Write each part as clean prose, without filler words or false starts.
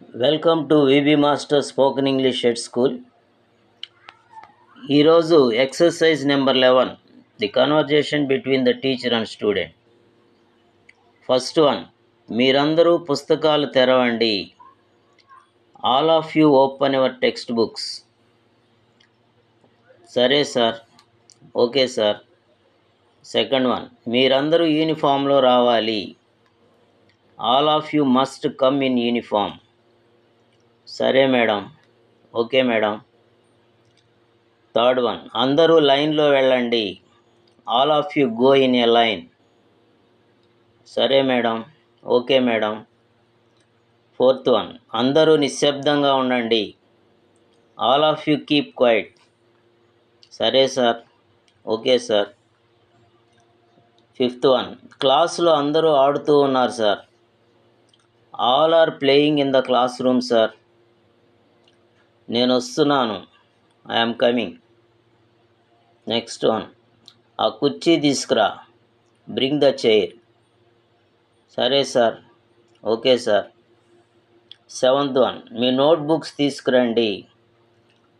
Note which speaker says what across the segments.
Speaker 1: Welcome to VB master spoken English at school. ఈరోజు exercise number 11, the conversation between the teacher and student. First one, మీరందరూ పుస్తకాలు తెరవండి. All of you open your text books. సరే sir, okay sir. Second one, మీరందరూ యూనిఫామ్లో రావాలి. All of you must come in uniform. సరే madam, okay madam. Third one, అందరూ లైన్లో వెళ్ళండి. All of you go in a line. సరే madam, okay madam. Fourth one, అందరూ నిశ్శబ్దంగా ఉండండి. All of you keep quiet. సరే sir, okay sir. Fifth one, క్లాసులో అందరూ ఆడుతూ ఉన్నారు sir. All are playing in the classroom sir. నేను వస్తున్నాను, ఐఎమ్ కమింగ్. నెక్స్ట్ వన్, ఆ కుర్చీ తీసుకురా. Bring the chair. సరే sir, okay sir. Seventh one, మీ నోట్బుక్స్ తీసుకురండి.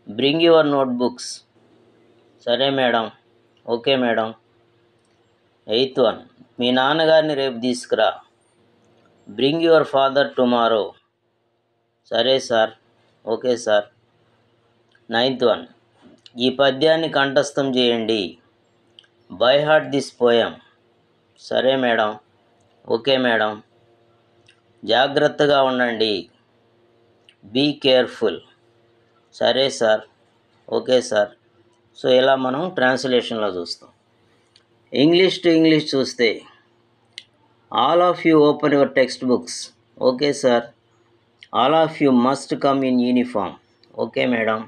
Speaker 1: Bring your notebooks. సరే madam, okay madam. Eighth one, మీ నాన్నగారిని రేపు తీసుకురా. Bring your father tomorrow. సరే sir, okay sir. Ninth one, ఈ పద్యాన్ని కంఠస్థం చేయండి. By heart this poem. సరే మేడం, ఓకే మేడం. జాగ్రత్తగా ఉండండి. Be careful. సరే సార్, ఓకే సార్. సో ఇలా మనం ట్రాన్స్లేషన్లో చూస్తాం. ఇంగ్లీష్ టు ఇంగ్లీష్ చూస్తే, all of you open your text books. Okay sir. All of you must come in uniform. Okay madam.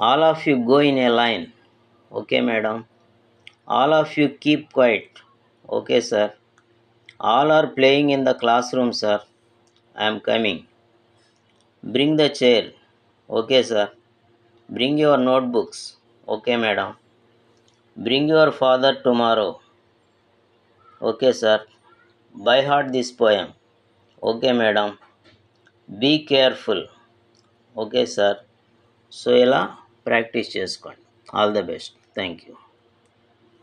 Speaker 1: All of you go in a line. Okay madam. All of you keep quiet. Okay sir. All are playing in the classroom sir. I am coming. Bring the chair. Okay sir. Bring your notebooks. Okay madam. Bring your father tomorrow. Okay sir. By heart this poem. Okay madam. Be careful. Okay sir. So ఇలా practice చేసుకోండి. All the best. Thank you.